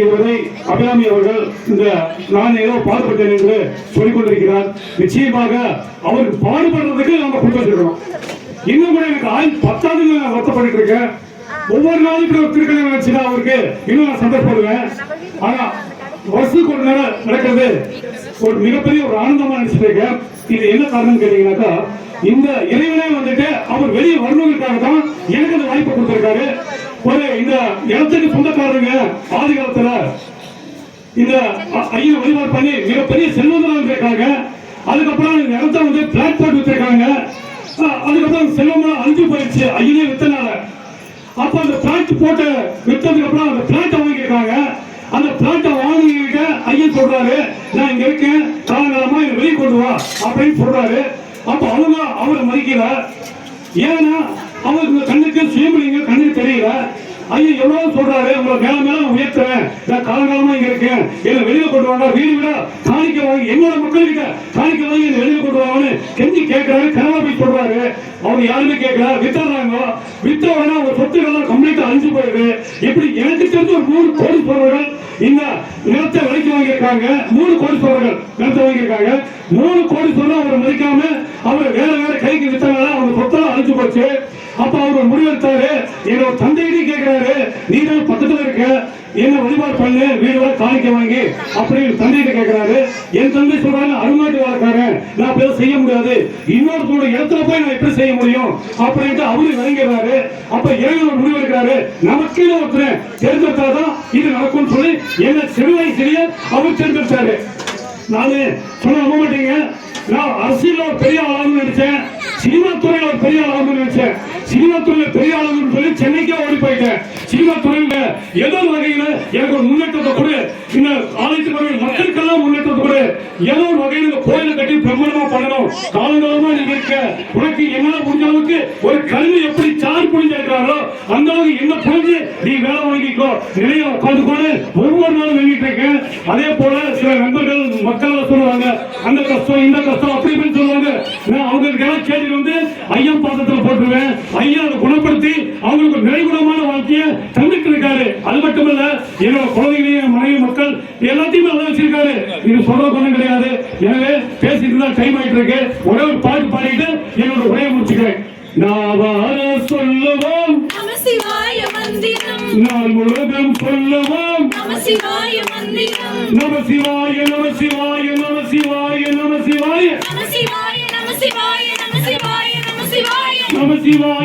என்பதை அபிராமி அவர்கள் இந்த நான் ஏதோ பாடுபட்டேன் என்று சொல்லிக் கொண்டிருக்கிறார். நிச்சயமாக அவருக்கு பாடுபடுறதுக்கு நம்ம கொடுத்துருக்கணும். இன்னும் கூட எனக்கு 10வது நான் வருத்தப்பட்டு இருக்கேன். ஒவ்வொரு நாளும் இப்படி ஒரு திருக்கல்யாணம் நினைச்சுன்னா அவருக்கு இன்னும் நான் சந்தோஷப்படுவேன். ஆனா வருஷத்துக்கு ஒரு நேரம் நடக்கிறது ஒரு மிகப்பெரிய ஒரு ஆனந்தமா நினைச்சிட்டு இருக்கேன். இது என்ன காரணம் கேட்டீங்கன்னாக்கா, இந்த இறைவனே வந்துட்டு அவர் வெளியே வரணுங்கிறதுக்காக தான் எனக்கு அந்த வாய்ப்பை கொடுத்திருக்காரு. ஒரு இந்த இடத்துக்கு சொந்தக்காரங்க ஆதி காலத்துல இந்த ஐயனை வழிபாடு பண்ணி மிகப்பெரிய செல்வந்தராக இருக்காங்க. அதுக்கப்புறம் இந்த இடத்த வந்து பிளாட் போட்டு வித்திருக்காங்க. அதுக்கப்புறம் செல்வம் அழிஞ்சு போயிடுச்சு ஐயனே வித்தனால. அப்ப அந்த பிளாட் போட்டு வித்ததுக்கு அப்புறம் அந்த பிளாட்டை வாங்கியிருக்காங்க. அந்த பிளாட்டை வாங்கிக்கிட்ட ஐயன் சொல்றாரு, நான் இங்க இருக்கேன், காலங்காலமா இதை வெளியே கொண்டு வா அப்படின்னு சொல்றாரு. அப்ப அவங்க அவரை மதிக்கல. ஏன்னா அவருக்கு கண்ணுக்கு சுயமலிங்க கண்ணுக்கு தெரியல. ஐயன் எவ்வளவு சொல்றாரு, உங்களை மேல மேல உயர்த்துறேன், நான் காலங்காலமா இங்க இருக்கேன், என்ன வெளியில கொண்டு வாங்க, வீடு விட காணிக்க வாங்கி என்னோட மக்கள்கிட்ட காணிக்க வாங்கி என்ன வெளியில கொண்டு வாங்கன்னு கெஞ்சி கேட்கிறாரு. கனவா போய் சொல்றாரு. அவங்க யாருமே கேட்கல, வித்துறாங்க. வித்த உடனே அவங்க சொத்துக்கள்லாம் கம்ப்ளீட்டா அழிஞ்சு போயிடுது. இப்படி எனக்கு தெரிஞ்சு ஒரு 3 கோடீஸ்வரர்கள் இந்த நிலத்தை விலைக்கு வாங்கியிருக்காங்க. 3 கோடீஸ்வரர்கள் நிலத்தை வாங்கியிருக்காங்க. 3 கோடீஸ்வரர்கள் அவரை மதிக்காம அவர் வேற வேற கைக்கு வித்தனால அவங்க சொத்தெல்லாம் அழிஞ்சு போச்சு. அப்ப அவர் முடிவெடுத்தாரு. என்னோட தந்தையிட்டே கேட்கிறாரு, நீ தான் பக்கத்துல இருக்க, என்ன வழிபாடு பண்ணு, வீடு காணிக்க வாங்கி அப்படின்னு தந்தையிட்ட கேட்கிறாரு. என் தந்தை சொல்றாங்க, அருமாட்டு வாழ்க்காரன், நான் அப்படி செய்ய முடியாது, இன்னொருத்தோட இடத்துல போய் நான் எப்படி செய்ய முடியும் அப்படின்ட்டு அவரு விளங்கிறாரு. அப்ப இறைவன் முடிவெடுக்கிறாரு, நமக்கே ஒருத்தர் தேர்ந்தெடுத்தாதான் இது நடக்கும் சொல்லி என்ன சிறு வயசுலயே அவர் தேர்ந்தெடுத்தாரு. நானு சொல்ல நம்ப மாட்டீங்க, நான் அரசியல் ஒரு பெரிய ஆளாக நினைச்சேன், சினிமா துறையில் ஒரு பெரிய ஆளாக நினைச்சேன். சினிமா துறையில பெரிய ஆளுன்னு சொல்லி சென்னைக்கே ஓடி போயிட்டேன். சினிமா துறையில ஏதோ வகையில எனக்கு ஒரு முன்னேற்றத்தை கொடு, இந்த ஆலயத்துக்கு மக்களுக்கெல்லாம் முன்னேற்றத்தை கொடு, ஏதோ ஒரு வகையில் கோயிலை கட்டி பிரம்மாண்டமா பண்ணணும், காலங்காலமா நீங்க இருக்க, உனக்கு என்னால முடிஞ்ச அளவுக்கு ஒரு கல்வி எப்படி சார் புரிஞ்சிருக்கிறாரோ அந்த அளவுக்கு என்ன புரிஞ்சு நீ வேலை வாங்கிக்கோ, நிறைய உட்காந்துக்கோன்னு ஒவ்வொரு நாளும் வாங்கிட்டு இருக்கேன். அதே போல சில நண்பர்கள் மக்கள் சொல்லுவாங்க, அந்த கஷ்டம் இந்த கஷ்டம் அப்படி இப்படின்னு சொல்லுவாங்க. நான் அவங்களுக்கு எல்லாம் கேட்டு வந்து ஐயம் பாதத்துல போட்டுருவேன். ஐயா அதை குணப்படுத்தி அவங்களுக்கு நிறைகுணமான வாழ்க்கையை தந்துட்டு இருக்காரு. அது மட்டும் இல்ல, என்னோட குழந்தைகளையும் மனைவி மக்கள் எல்லாத்தையுமே நல்லா வச்சிருக்காரு. இது சொல்ற குணம் கிடையாது. எனவே பேசிட்டு தான் டைம் ஆயிட்டு இருக்கு. ஒரே ஒரு பாட்டு பாடிட்டு என்னோட உரையை முடிச்சுக்கிறேன். நாவார சொல்லுவோம் நமசிவாய மந்திரம், நாள் முழுவதும் சொல்லுவோம் நமசிவாய மந்திரம், நமசிவாய நமசிவாய நமசிவாய நமசிவாய நமசிவாய நமசிவாய நமசிவாய நமசிவாய நமசிவாய.